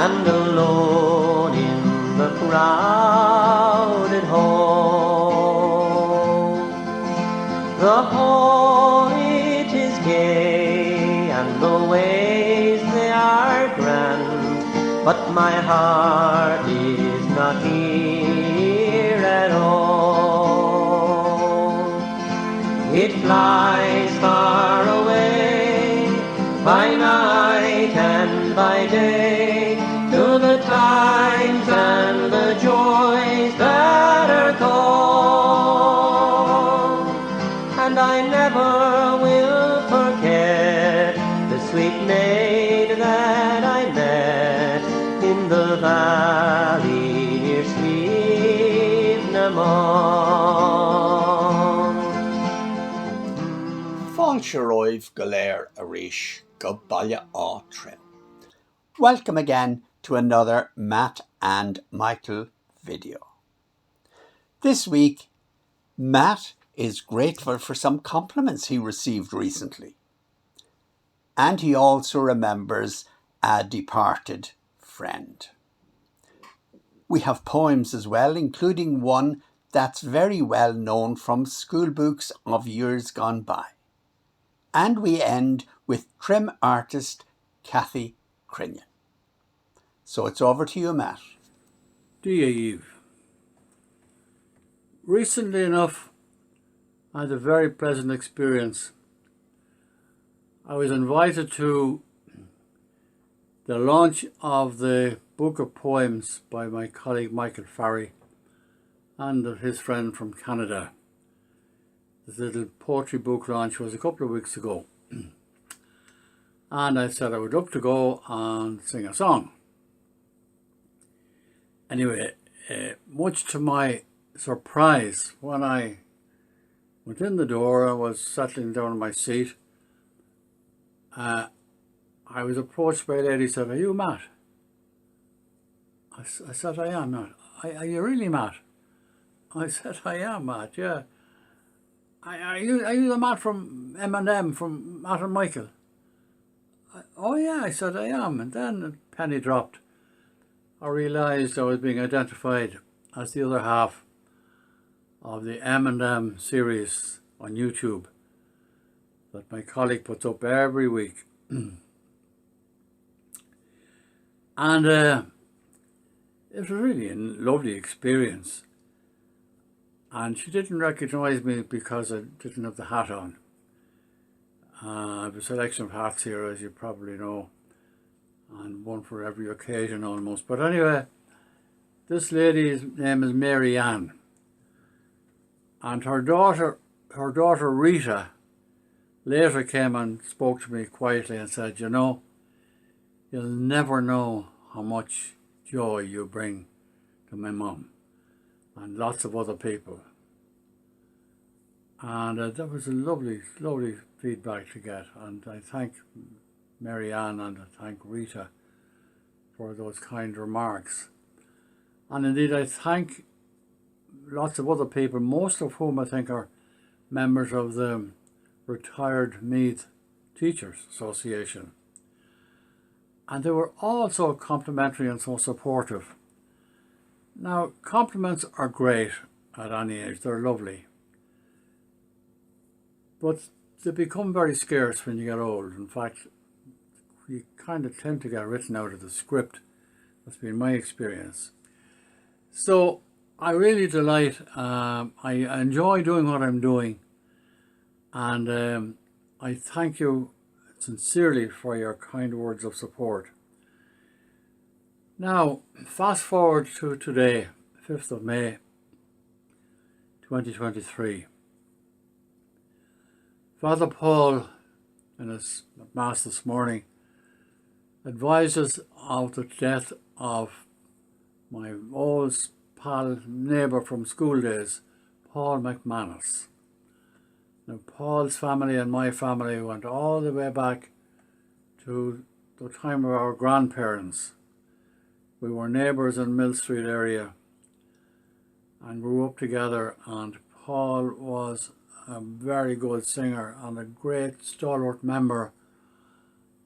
and alone in the crowded hall. The poet is gay and the ways they are grand, but my heart is not here at all. It flies far away by night and by day to the times and the joys that are gone, and I never will forget the sweet maid that I met in the valley near Gilsenan. Fáilte roimh go léir arís go baile á trim. Welcome again to another Matt and Michael video. This week, Matt is grateful for some compliments he received recently. And he also remembers a departed friend. We have poems as well, including one that's very well known from school books of years gone by. And we end with trim artist Kathy Crinion. So it's over to you, Matt. Dear Eve, recently enough, I had a very pleasant experience. I was invited to the launch of the book of poems by my colleague Michael Farry and his friend from Canada. This little poetry book launch was a couple of weeks ago. And I said I would love to go and sing a song. Anyway, much to my surprise, when I went in the door, I was settling down in my seat. I was approached by a lady who said, "Are you Matt?" I said, "I am, Matt." Are you really Matt?" I said, "I am, Matt, yeah." Are you the Matt from M&M, from Matt and Michael? "Oh yeah," I said, "I am." And then a penny dropped. I realised I was being identified as the other half of the M&M series on YouTube that my colleague puts up every week. And it was really a lovely experience. And she didn't recognise me because I didn't have the hat on. I have a selection of hats here, as you probably know, and one for every occasion almost. But anyway, this lady's name is Mary Ann, and her daughter Rita later came and spoke to me quietly and said, "You know, you'll never know how much joy you bring to my mum and lots of other people." And that was a lovely, lovely feedback to get. And I thank Mary Ann and I thank Rita for those kind remarks. And indeed I thank lots of other people, most of whom I think are members of the Retired Meath Teachers Association. And they were all so complimentary and so supportive. Now, compliments are great at any age, they're lovely. But they become very scarce when you get old. In fact, you kind of tend to get written out of the script. That's been my experience. So I really delight, I enjoy doing what I'm doing. And I thank you sincerely for your kind words of support. Now, fast forward to today, 5th of May, 2023. Father Paul, in his Mass this morning, advises of the death of my old pal, neighbour from school days, Paul McManus. Now, Paul's family and my family went all the way back to the time of our grandparents. We were neighbours in Mill Street area and grew up together, and Paul was a very good singer and a great stalwart member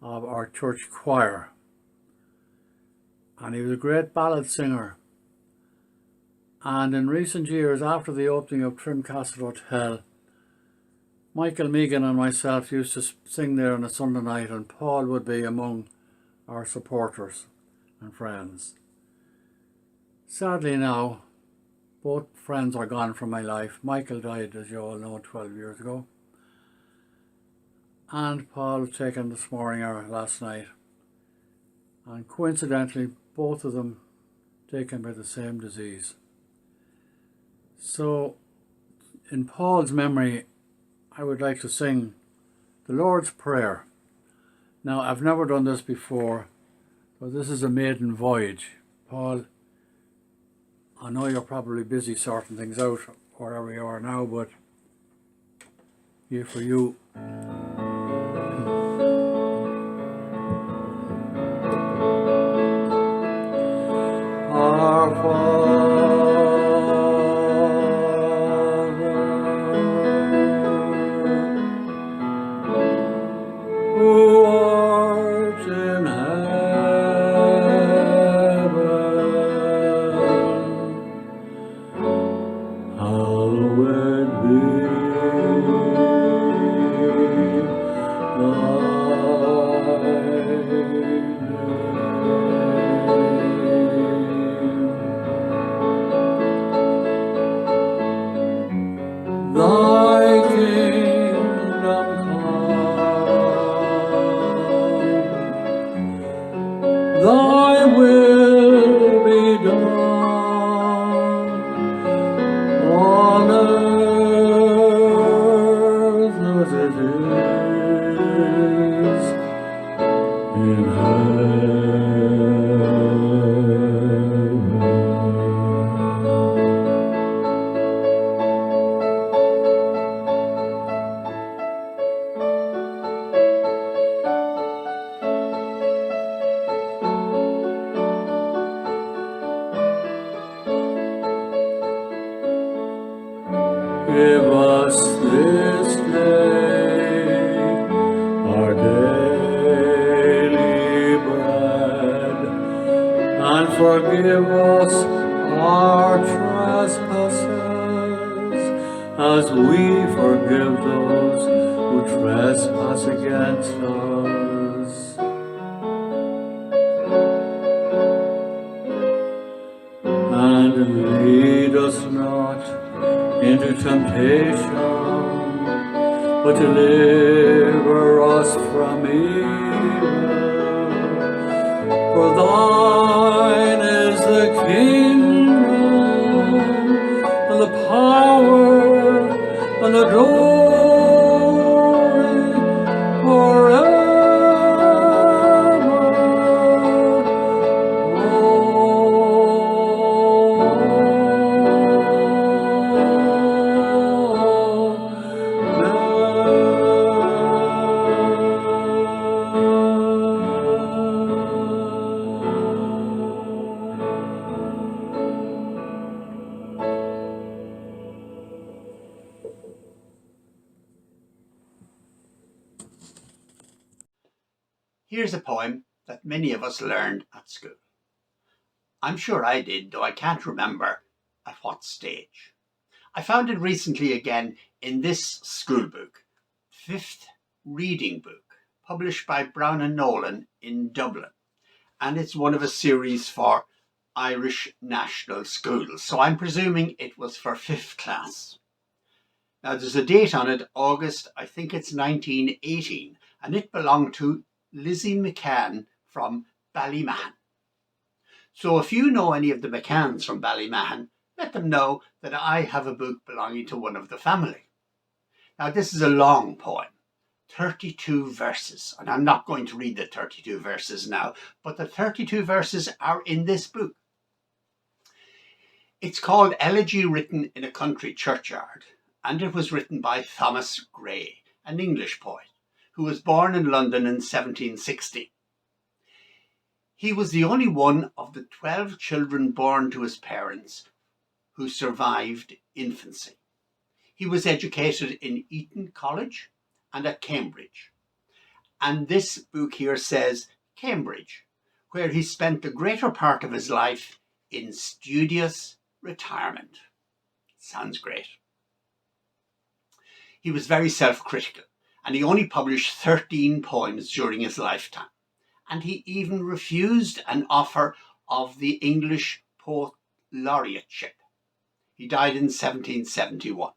of our church choir. and he was a great ballad singer. And in recent years, after the opening of Trimcastle Hotel, Michael Megan and myself used to sing there on a Sunday night, and Paul would be among our supporters and friends. Sadly now, both friends are gone from my life. Michael died, as you all know, 12 years ago. And Paul was taken this morning or last night. And coincidentally, both of them taken by the same disease. So, in Paul's memory, I would like to sing the Lord's Prayer. Now, I've never done this before, but this is a maiden voyage. Paul, I know you're probably busy sorting things out wherever you are now, but here for you. Our Father, who art in heaven, hallowed be thy kingdom come, thy will be done on earth as it is in heaven. Give us this day our daily bread, and forgive us our trespasses, as we forgive those who trespass against us. And lead us not into temptation, but deliver us from evil. For thine is the kingdom, and the power, and the glory, forever. Here's a poem that many of us learned at school. I'm sure I did, though I can't remember at what stage. I found it recently again in this school book, fifth reading book, published by Brown and Nolan in Dublin. And it's one of a series for Irish national schools. So I'm presuming it was for fifth class. Now there's a date on it, August, I think it's 1918, and it belonged to Lizzie McCann from Ballymahan. So if you know any of the McCanns from Ballymahan, let them know that I have a book belonging to one of the family. Now this is a long poem, 32 verses, and I'm not going to read the 32 verses now, but the 32 verses are in this book. It's called Elegy Written in a Country Churchyard, and it was written by Thomas Gray, an English poet, who was born in London in 1760. He was the only one of the 12 children born to his parents who survived infancy. He was educated in Eton College and at Cambridge. And this book here says Cambridge, where he spent the greater part of his life in studious retirement. Sounds great. He was very self-critical, and he only published 13 poems during his lifetime. And he even refused an offer of the English Poet Laureateship. He died in 1771.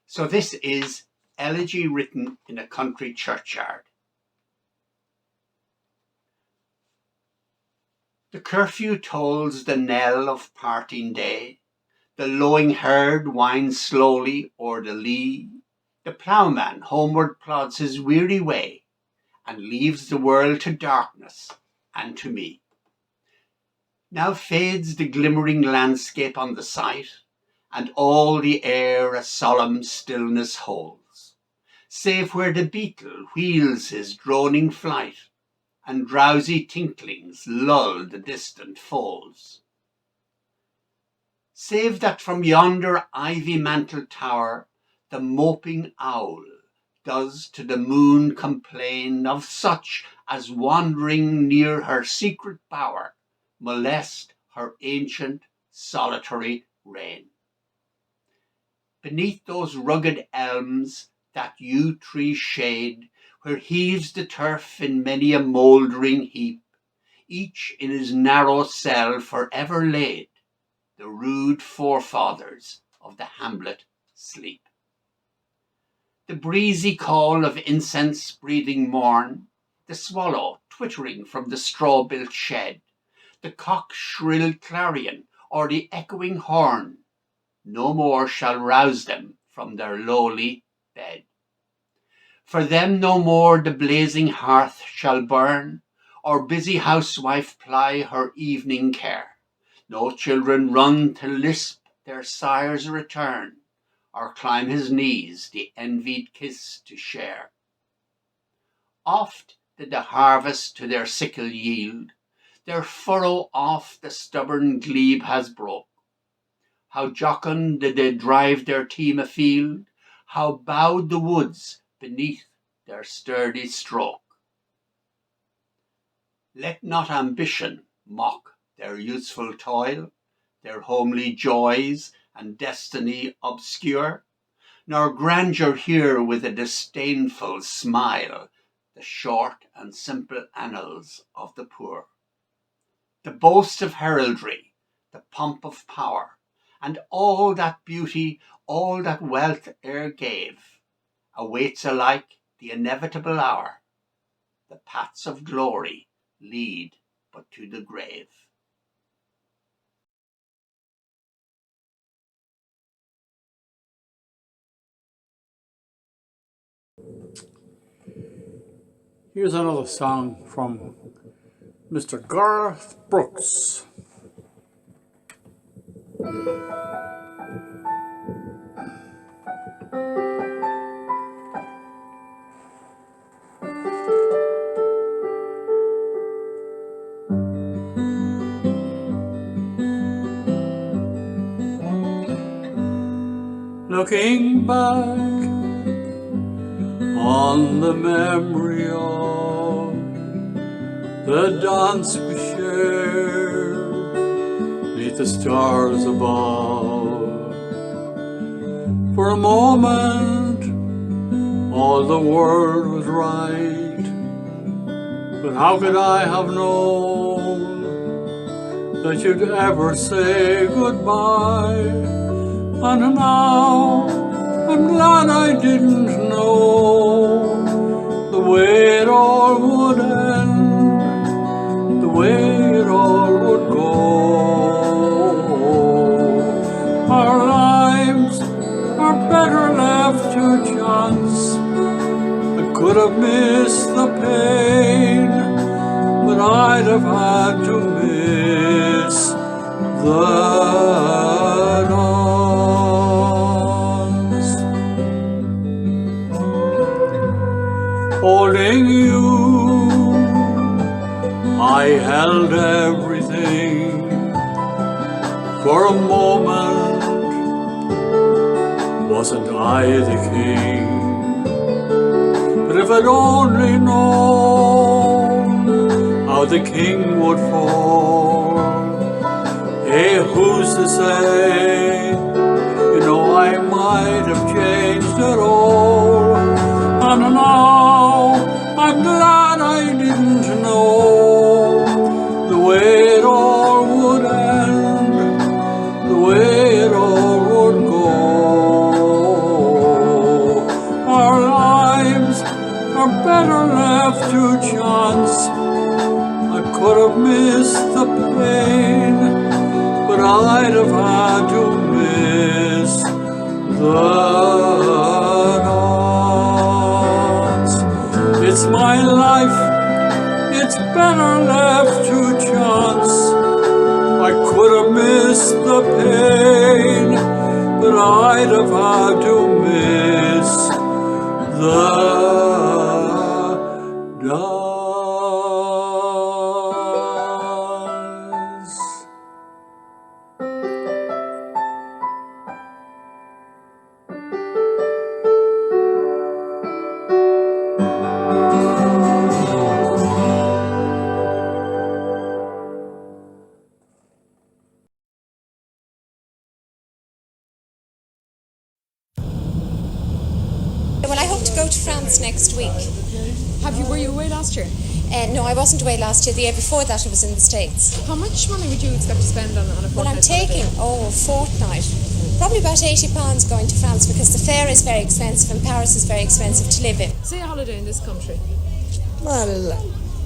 So this is Elegy Written in a Country Churchyard. The curfew tolls the knell of parting day. The lowing herd winds slowly o'er the lea. The ploughman homeward plods his weary way, and leaves the world to darkness and to me. Now fades the glimmering landscape on the sight, and all the air a solemn stillness holds, save where the beetle wheels his droning flight, and drowsy tinklings lull the distant folds. Save that from yonder ivy-mantled tower the moping owl does to the moon complain of such as wandering near her secret bower molest her ancient solitary reign. Beneath those rugged elms that yew tree shade, where heaves the turf in many a mouldering heap, each in his narrow cell forever laid, the rude forefathers of the hamlet sleep. The breezy call of incense-breathing morn, the swallow twittering from the straw-built shed, the cock's shrill clarion or the echoing horn, no more shall rouse them from their lowly bed. For them no more the blazing hearth shall burn, or busy housewife ply her evening care. No children run to lisp their sire's return, or climb his knees the envied kiss to share. Oft did the harvest to their sickle yield, their furrow off the stubborn glebe has broke. How jocund did they drive their team afield, how bowed the woods beneath their sturdy stroke. Let not ambition mock their youthful toil, their homely joys and destiny obscure, nor grandeur hear with a disdainful smile the short and simple annals of the poor. The boast of heraldry, the pomp of power, and all that beauty, all that wealth e'er gave, awaits alike the inevitable hour. The paths of glory lead but to the grave. Here's another song from Mr. Garth Brooks. Looking back on the memory of the dance we shared neath the stars above. For a moment all the world was right, but how could I have known that you'd ever say goodbye? And now I'm glad I didn't know the way it all would end, the way it all would go. Our lives are better left to chance. I could have missed the pain, but I'd have had to miss the holding you, I held everything. For a moment, wasn't I the king? But if I'd only known how how the king would fall. Hey, who's to say? You know, I might have changed it all. And now I'm glad I didn't know the way it all would end, the way it all would go. Our lives are better left to chance. I could have missed the pain, but I'd have had to miss the dance. It's my life, it's better left to chance. I could have missed the pain, but I'd have had to miss the dance. Well, I hope to go to France next week. Were you away last year? No, I wasn't away last year. The year before that I was in the States. How much money would you expect to spend on a fortnight? Well, I'm taking, a fortnight. Probably about £80 going to France because the fare is very expensive and Paris is very expensive to live in. Say a holiday in this country. Well,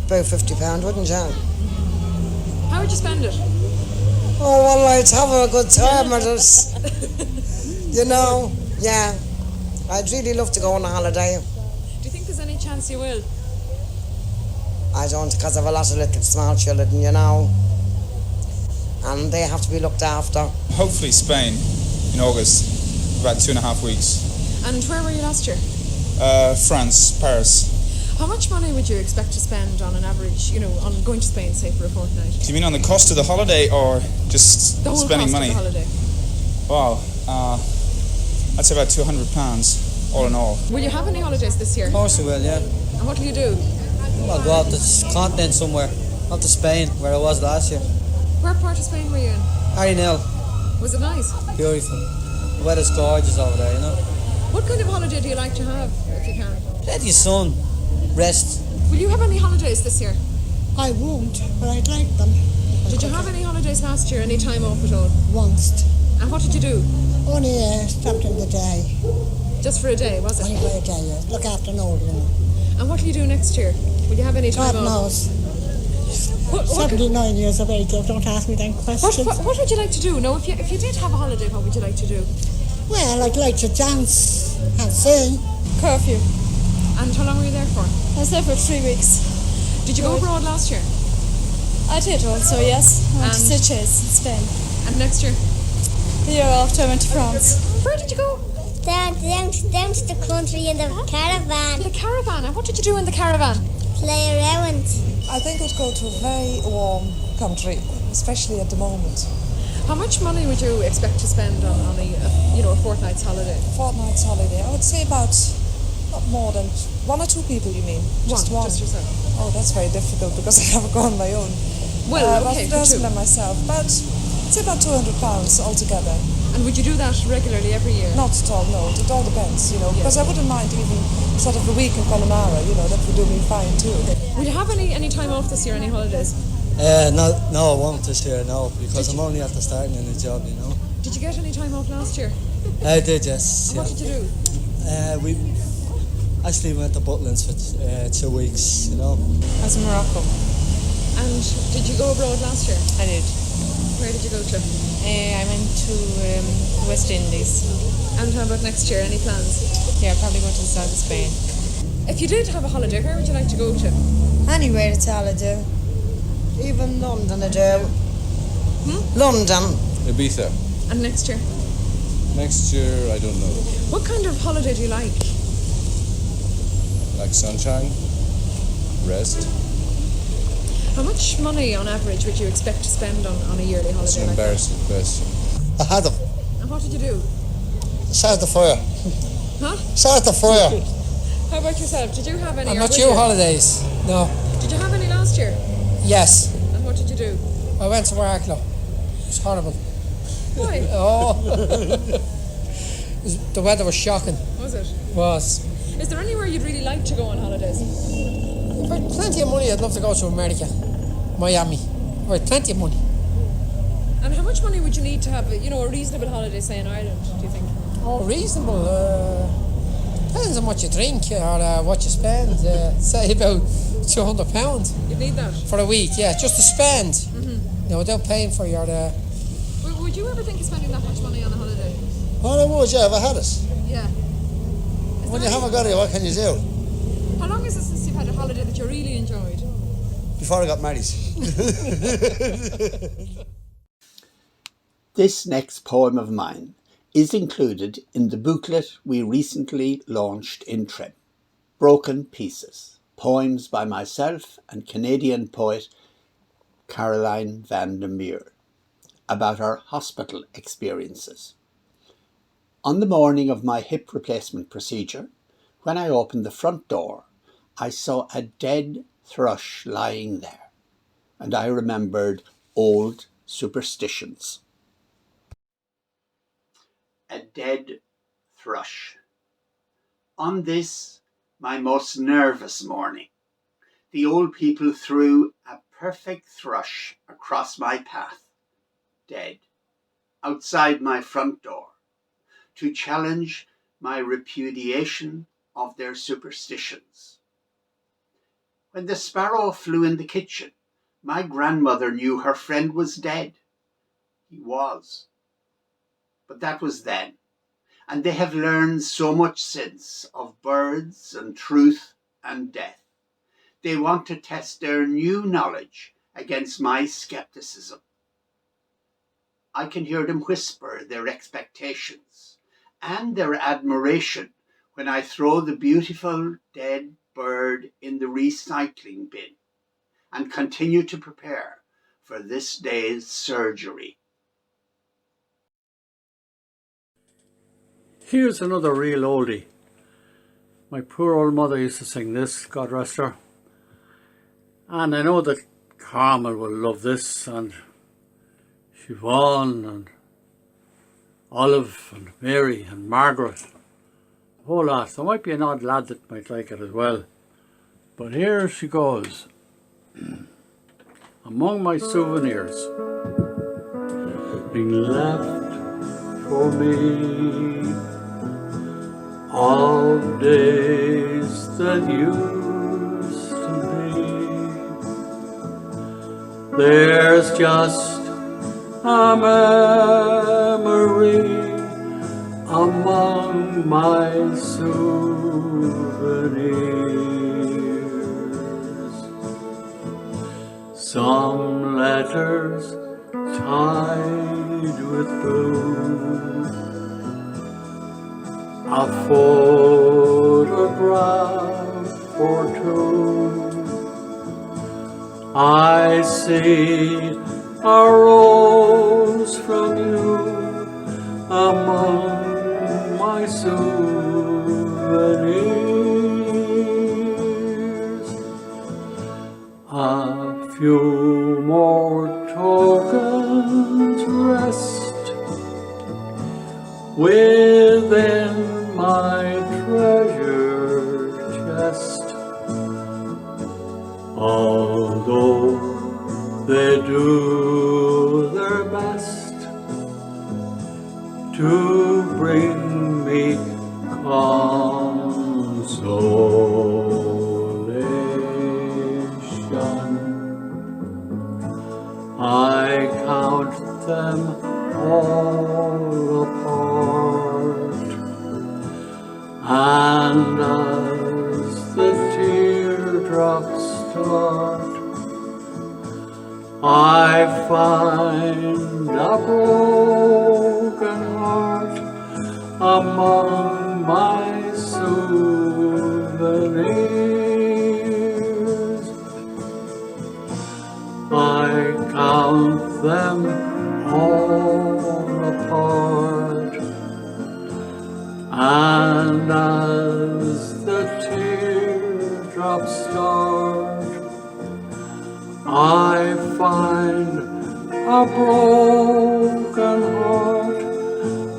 about £50, wouldn't you? How would you spend it? Oh, well, I'd have a good time with us. You know, yeah. I'd really love to go on a holiday. Do you think there's any chance you will? I don't, because I've a lot of little small children, you know. And they have to be looked after. Hopefully Spain in August, about 2.5 weeks. And where were you last year? France, Paris. How much money would you expect to spend on an average, on going to Spain, say, for a fortnight? Do you mean on the cost of the holiday or just The whole spending cost money? of the holiday. Wow, I'd say about £200 all in all. Will you have any holidays this year? Of course we will, yeah. And what will you do? I'll go out to the continent somewhere, up to Spain, where I was last year. Where part of Spain were you in? Arenil, Was it nice? beautiful. The weather's gorgeous over there, What kind of holiday do you like to have, if you can? Plenty of sun, rest. Will you have any holidays this year? I won't, but I'd like them. Did you have any holidays last year? Any time off at all? Once. And what did you do? Only stopped in the day. Just for a day, was Only it? for a day, yeah. Look after an old woman. And what will you do next year? Will you have any time God off? knows. What, 79 years of age, don't ask me them questions. what would you like to do? No, if you did have a holiday, what would you like to do? Well, I'd like to dance and sing. Curfew. And how long were you there for? I was there for 3 weeks. Did you go abroad last year? I did also, yes. I went to And- Sitges in Spain. And next year? The year after I went to France. Where did you go? Down to the country in the caravan. The caravan. And what did you do in the caravan? Play around. I think I'd go to a very warm country, especially at the moment. How much money would you expect to spend on a fortnight's holiday? Fortnight's holiday, I would say about not more than 1 or 2 people, you mean? Just one? Just yourself. Oh, that's very difficult because I haven't gone on my own. Well, okay, but for two. than myself, but it's about £200 altogether. And would you do that regularly every year? Not at all, no. It all depends, because I wouldn't mind even sort of a week in Connemara, that would do me fine too. Will you have any time off this year, any holidays? No, I won't this year, no, because I'm only after starting in the job, Did you get any time off last year? I did, yes. And what did you do? We actually went to Butlins for 2 weeks, I was in Morocco. And did you go abroad last year? I did. Where did you go to? I went to West Indies. And how about next year? Any plans? Yeah, I'll probably go to the south of Spain. If you did have a holiday, where would you like to go to? Anywhere at all I do. Even London I do. London. Ibiza. And next year? Next year, I don't know. What kind of holiday do you like? Like sunshine, rest. How much money on average would you expect to spend on a yearly holiday? It's an like that? embarrassing question. I had them. And what did you do? Start the fire. Huh? Start the fire. How about yourself? Did you have any? I'm or not would you you? holidays. No. Did you have any last year? Yes. And what did you do? I went to Arklow. It was horrible. Why? Oh. The weather was shocking. Was it? Was. Is there anywhere you'd really like to go on holidays? If I had plenty of money, I'd love to go to America. Miami. If I had plenty of money. And how much money would you need to have, a reasonable holiday, say, in Ireland, do you think? Oh, reasonable. Depends on what you drink or what you spend. Say about £200. You'd need that? For a week, yeah, just to spend. Mm-hmm. Without paying for your... Would you ever think of spending that much money on a holiday? Well, I would, yeah, if I had it. Yeah. When you haven't got it, what can you do? How long is it since you've had a holiday that you really enjoyed? Before I got married. This next poem of mine is included in the booklet we recently launched in Trim, Broken Pieces, poems by myself and Canadian poet Caroline van der Meer about our hospital experiences. On the morning of my hip replacement procedure, when I opened the front door, I saw a dead thrush lying there, and I remembered old superstitions. A dead thrush. On this, my most nervous morning, the old people threw a perfect thrush across my path, dead, outside my front door, to challenge my repudiation of their superstitions. When the sparrow flew in the kitchen, my grandmother knew her friend was dead. He was. But that was then, and they have learned so much since of birds and truth and death. They want to test their new knowledge against my skepticism. I can hear them whisper their expectations and their admiration when I throw the beautiful dead bird in the recycling bin and continue to prepare for this day's surgery. Here's another real oldie. My poor old mother used to sing this, God rest her. And I know that Carmel will love this, and Siobhan and Olive and Mary and Margaret. A whole lot. There might be an odd lad that might like it as well. But here she goes. Among my souvenirs, being left for me of days that used to be. There's just a memory among my souvenirs. Some letters tied with blue, a photograph or two. I see a rose from you among my souvenirs. A few more tokens rest within my treasure chest, although they do their best to bring me consolation. I count them all apart, and as the teardrops start, I find a broken heart among my souvenirs. I count them all apart, and as the teardrops start, I find a broken heart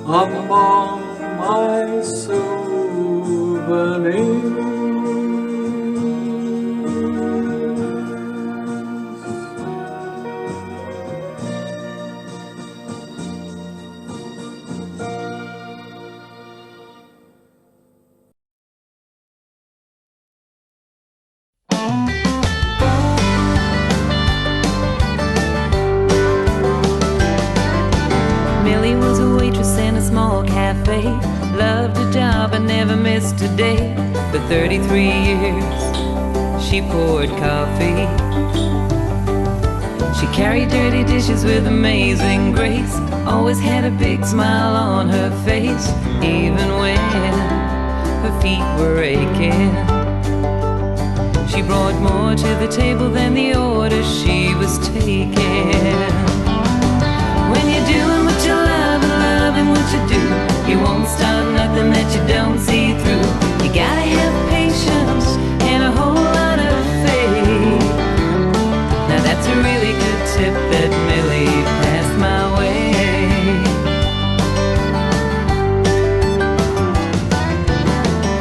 among my souvenirs. Millie was a waitress in a small cafe. Loved her job and never missed a day. For 33 years, she poured coffee. She carried dirty dishes with amazing grace. Always had a big smile on her face, even when her feet were aching. She brought more to the table than the order she was taking. When you're doing what you love and loving what you do, you won't start nothing that you don't see through. You gotta have patience and a whole lot of faith. Now that's a really good tip that Millie passed my way.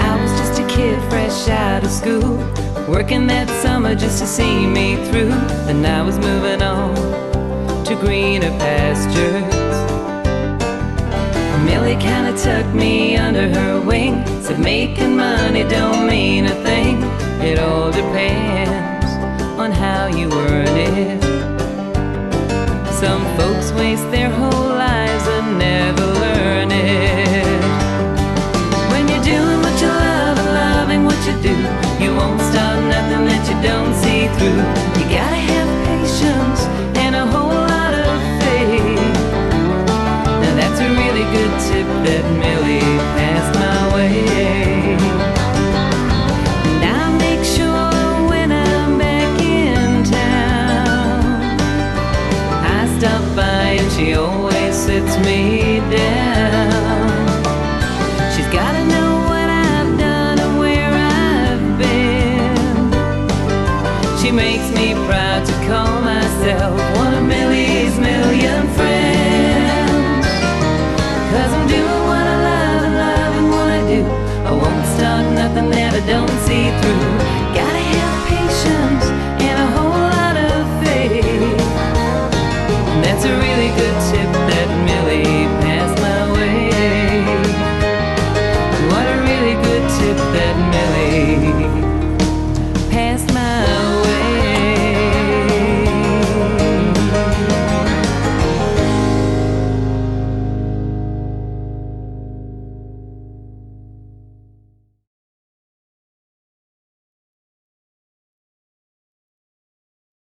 I was just a kid fresh out of school, working that summer just to see me through. Then I was moving on to greener pastures. Millie kinda tucked me under her wing, said making money don't mean a thing. It all depends on how you earn it. Some folks waste their whole lives and never